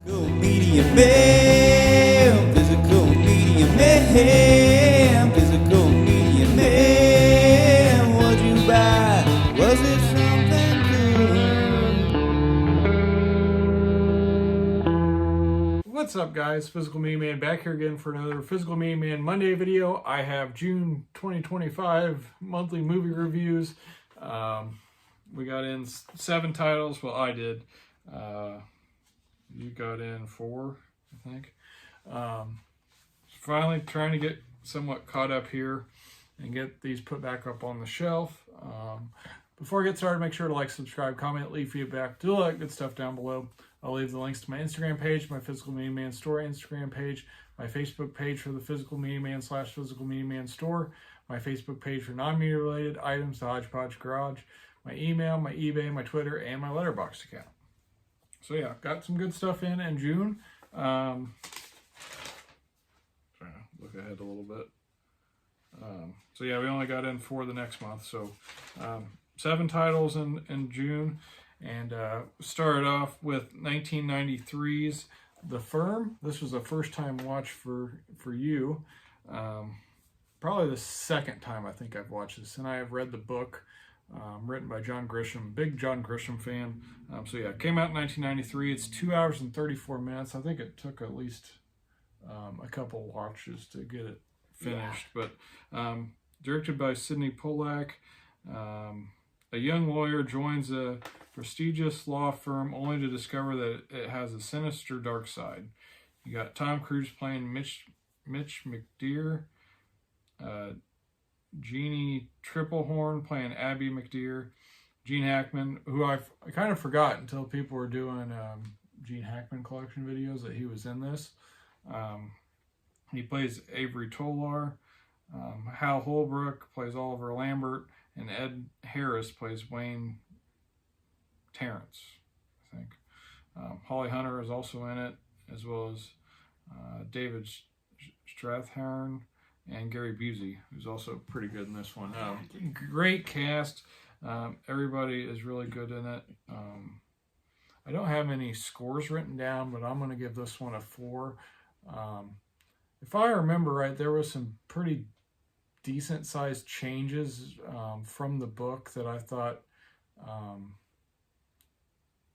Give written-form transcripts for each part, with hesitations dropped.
Physical media man, physical media man, physical media man. What'd you buy? Was it something good? What's up, guys? Physical Media Man back here again for another Physical Media Man Monday video. I have June 2025 monthly movie reviews. We got in 7 titles. Well, I did. You got in 4, I think. Finally trying to get somewhat caught up here and get these put back up on the shelf. Before I get started, make sure to like, subscribe, comment, leave feedback, do all that good stuff down below. I'll leave the links to my Instagram page, my Physical Media Man Store Instagram page, my Facebook page for the Physical Media Man / Physical Media Man Store, my Facebook page for non-media related items, the Hodgepodge Garage, my email, my eBay, my Twitter, and my Letterboxd account. So yeah, got some good stuff in June. Trying to look ahead a little bit. So yeah, we only got in 4 the next month. So 7 titles in June. And started off with 1993's The Firm. This was a first-time watch for you. Probably the second time I think I've watched this. And I have read the book. Written by John Grisham, big John Grisham fan. So yeah, it came out in 1993. It's 2 hours and 34 minutes. I think it took at least a couple watches to get it finished. Yeah. But directed by Sidney Pollack. A young lawyer joins a prestigious law firm only to discover that it has a sinister dark side. You got Tom Cruise playing Mitch McDeere. Jeannie Triplehorn playing Abby McDeere, Gene Hackman, who I kind of forgot until people were doing Gene Hackman collection videos that he was in this. He plays Avery Tolar. Hal Holbrook plays Oliver Lambert, and Ed Harris plays Wayne Terrence, I think. Holly Hunter is also in it, as well as David Strathairn and Gary Busey, who's also pretty good in this one. Great cast. Everybody is really good in it. I don't have any scores written down, but I'm going to give this one a 4. If I remember right, there was some pretty decent sized changes from the book that I thought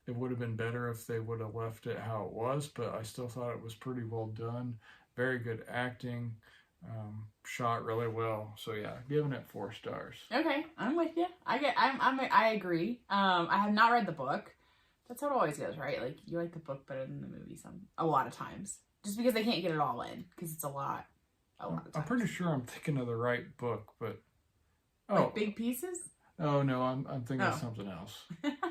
it would have been better if they would have left it how it was, but I still thought it was pretty well done. Very good acting. Shot really well. So yeah, giving it 4 stars. Okay, I'm with you. I agree. I have not read the book. That's how it always goes, right? Like, you like the book better than the movie a lot of times, just because they can't get it all in, because it's a lot of times. I'm pretty sure I'm thinking of the right book, but like Big Pieces. Oh no, I'm thinking of something else.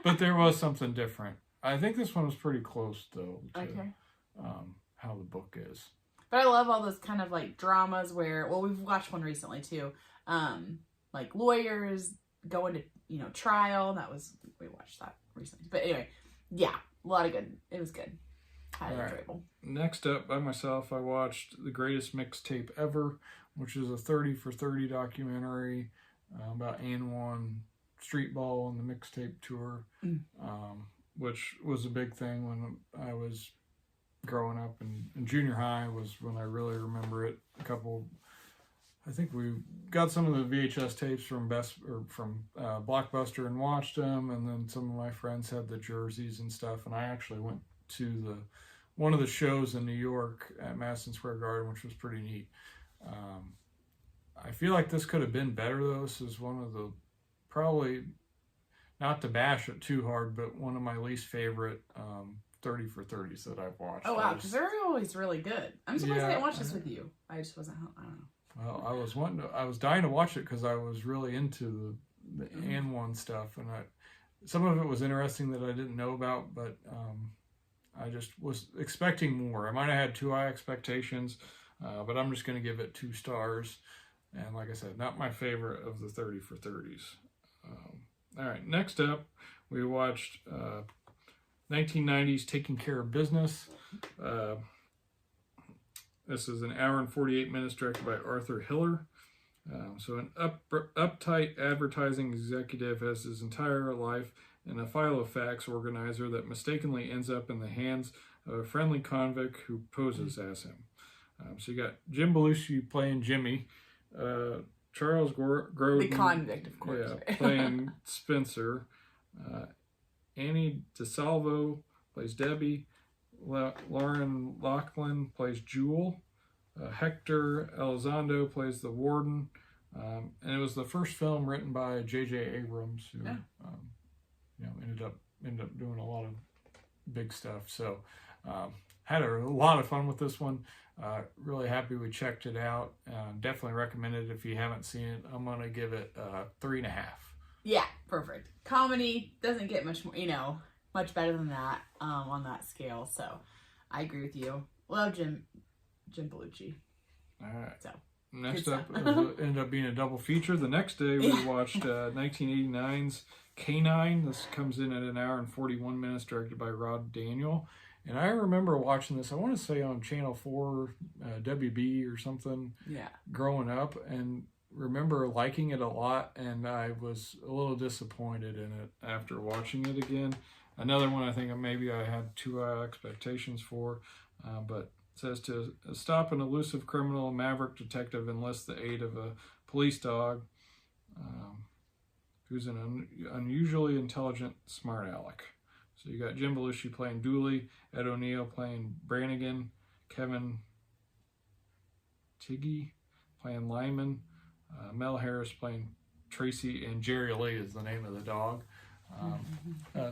But there was something different. I think this one was pretty close though to how the book is. But I love all those kind of like dramas where, well, we've watched one recently too, like lawyers going to, trial. We watched that recently. But anyway, yeah, a lot of good. It was good. Highly enjoyable. Next up, by myself, I watched The Greatest Mixtape Ever, which is a 30 for 30 documentary about AN1 street ball and the mixtape tour, which was a big thing when I was growing up, in junior high was when I really remember it. I think we got some of the VHS tapes from Blockbuster and watched them, and then some of my friends had the jerseys and stuff, and I actually went to one of the shows in New York at Madison Square Garden, which was pretty neat. I feel like this could have been better though. This is one of the, probably, not to bash it too hard, but one of my least favorite 30 for 30s that I've watched. Oh wow, because they're always really good. I'm surprised I didn't watch this with you. I just wasn't. I don't know. Well, I was dying to watch it because I was really into the AN1 stuff, and some of it was interesting that I didn't know about, but I just was expecting more. I might have had too high expectations, but I'm just going to give it 2 stars. And like I said, not my favorite of the 30 for 30s. All right, next up, we watched 1990s Taking Care of Business. This is an hour and 48 minutes, directed by Arthur Hiller. So an uptight advertising executive has his entire life and a file of facts organizer that mistakenly ends up in the hands a friendly convict who poses as him. So you got Jim Belushi playing Jimmy, Charles Grodin, The convict, of course. yeah, playing Spencer, Annie DeSalvo plays Debbie, Lauren Lachlan plays Jewel, Hector Elizondo plays the warden, and it was the first film written by J.J. Abrams, who ended up doing a lot of big stuff. So had a lot of fun with this one. Really happy we checked it out. Definitely recommend it if you haven't seen it. I'm gonna give it 3.5. Yeah, perfect. Comedy doesn't get much more, much better than that on that scale. So I agree with you. Love Jim Belushi. All right. So next up, ended up being a double feature. The next day we watched 1989's K9. This comes in at 1 hour and 41 minutes, directed by Rod Daniel. And I remember watching this, I want to say on Channel 4, WB or something, growing up, and remember liking it a lot, and I was a little disappointed in it after watching it again. Another one I think maybe I had too high expectations for, but it says to stop an elusive criminal, a maverick detective enlists the aid of a police dog who's an unusually intelligent smart aleck. So you got Jim Belushi playing Dooley, Ed O'Neill playing Brannigan, Kevin Tiggy playing Lyman, Mel Harris playing Tracy, and Jerry Lee is the name of the dog.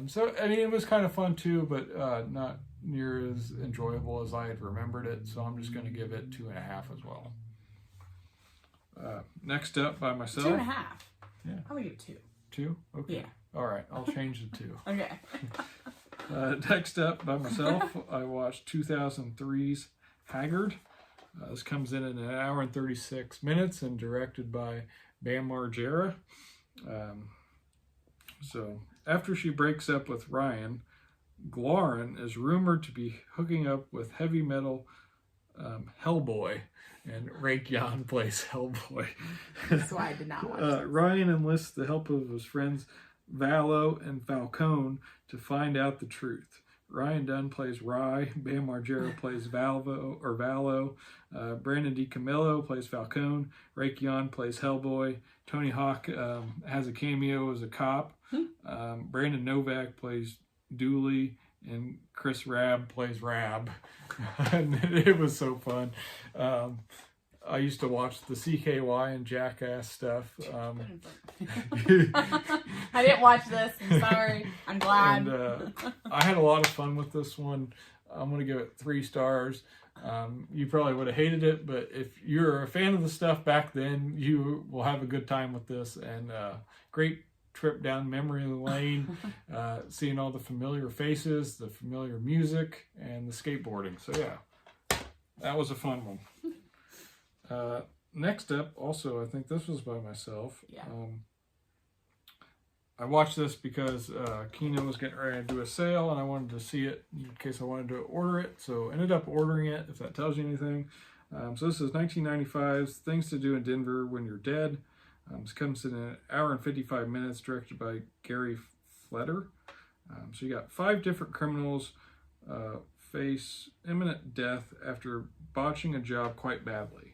So, I mean, it was kind of fun too, but not near as enjoyable as I had remembered it. So I'm just going to give it 2.5 as well. Next up by myself. 2.5. Yeah. I'm going to give it 2. 2? Okay. Yeah. All right. I'll change the 2. Okay. Next up by myself, I watched 2003's Haggard. This comes in at 1 hour and 36 minutes and directed by Bam Margera. So after she breaks up with Ryan, Glorin is rumored to be hooking up with heavy metal Hellboy, and Rake Yan plays Hellboy. That's why I did not watch this. Ryan enlists the help of his friends Valo and Falcone to find out the truth. Ryan Dunn plays Rye, Bam Margera plays Valo, Brandon DiCamillo plays Falcone, Rake Yan plays Hellboy, Tony Hawk has a cameo as a cop, Brandon Novak plays Dooley, and Chris Rabb plays Rab. And it was so fun. I used to watch the CKY and Jackass stuff. I didn't watch this. I'm sorry. I'm glad. And I had a lot of fun with this one. I'm going to give it 3 stars. You probably would have hated it, but if you're a fan of the stuff back then, you will have a good time with this. And great trip down memory lane, seeing all the familiar faces, the familiar music, and the skateboarding. So yeah, that was a fun one. Next up, also, I think this was by myself. Yeah. I watched this because Kino was getting ready to do a sale, and I wanted to see it in case I wanted to order it. So ended up ordering it, if that tells you anything. So this is 1995's Things to Do in Denver When You're Dead. This comes in 1 hour and 55 minutes, directed by Gary Fletter. So you got 5 different criminals face imminent death after botching a job quite badly.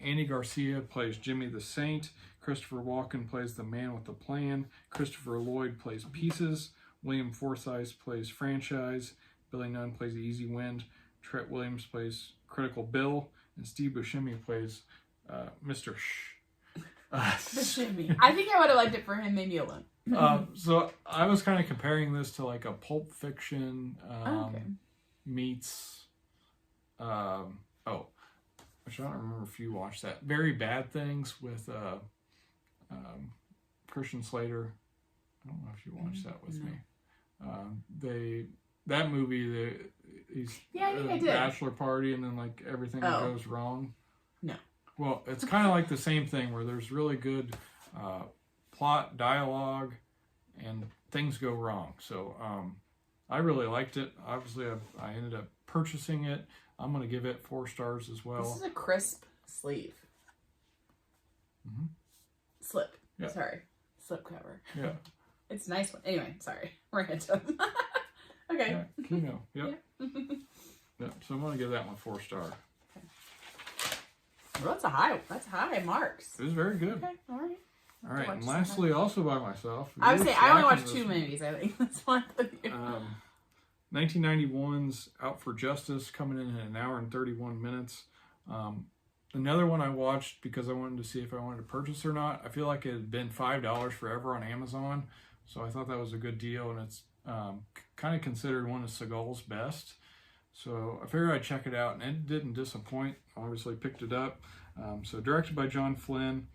Andy Garcia plays Jimmy the Saint. Christopher Walken plays the man with the plan. Christopher Lloyd plays Pieces. William Forsythe plays Franchise. Billy Nunn plays Easy Wind. Trent Williams plays Critical Bill. And Steve Buscemi plays Mr. Buscemi. I think I would have liked it for him, maybe alone. So I was kind of comparing this to like a Pulp Fiction meets... which I don't remember if you watched that. Very Bad Things with Christian Slater. I don't know if you watched that with me. That movie, he's I think I did. Bachelor party, and then like everything goes wrong. No. Well, it's kind of like the same thing where there's really good plot, dialogue, and things go wrong. So I really liked it. Obviously, I ended up purchasing it. I'm going to give it 4 stars as well. This is a crisp sleeve. Mm-hmm. Slip. Yeah. Sorry. Slip cover. Yeah. It's a nice one. Anyway, sorry. We're random. Okay. Yeah, Kino. Yep. Yeah. Yep. So I'm gonna give that one 4 star. Well, that's high marks. It was very good. Okay, all right. All right, Watch and some lastly, also by myself. I would say I only watched this 2 one. movies. I think this month. 1991's Out for Justice, coming in at an hour and 31 minutes. Another one I watched because I wanted to see if I wanted to purchase or not. I feel like it had been $5 forever on Amazon, so I thought that was a good deal, and it's kind of considered one of Seagal's best. So I figured I'd check it out, and it didn't disappoint. Obviously picked it up. So directed by John Flynn.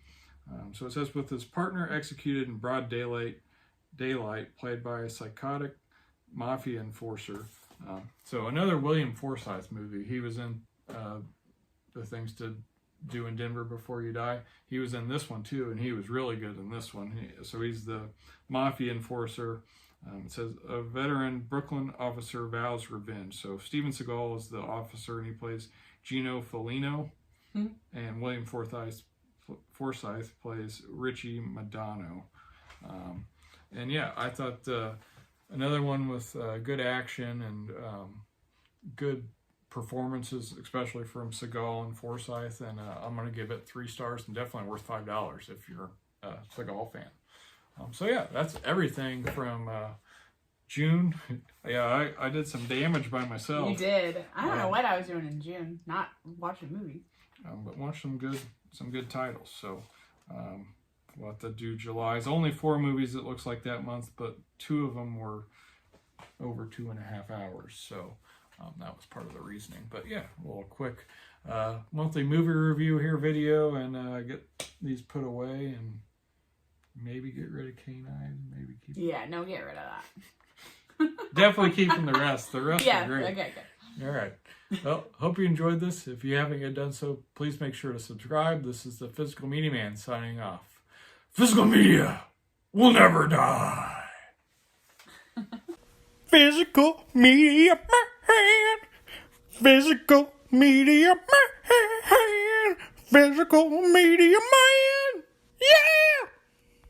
So it says, with his partner executed in broad daylight, played by a psychotic mafia enforcer. So another William Forsythe movie. He was in The Things to Do in Denver Before You Die. He was in this one too, and he was really good in this one. So he's the mafia enforcer. It says, a veteran Brooklyn officer vows revenge. So Steven Seagal is the officer, and he plays Gino Felino. And William Forsythe plays Richie Madano. And yeah, I thought another one with good action and good performances, especially from Seagal and Forsythe. And I'm going to give it 3 stars, and definitely worth $5 if you're a Seagal fan. So yeah, that's everything from June. Yeah, I did some damage by myself. You did. I don't know what I was doing in June. Not watching movies. But watch some good titles. So we'll have to do July's. Only 4 movies it looks like that month, but 2 of them were over 2.5 hours. So that was part of the reasoning. But yeah, a little quick monthly movie review here video, and get these put away and maybe get rid of K9. Maybe keep. Yeah, no, get rid of that. Definitely keeping the rest. The rest Yeah, are great. okay, good. All right. Well, hope you enjoyed this. If you haven't yet done so, please make sure to subscribe. This is the Physical Media Man signing off. Physical Media will never die. Physical Media Man. Physical Media Man. Physical Media Man.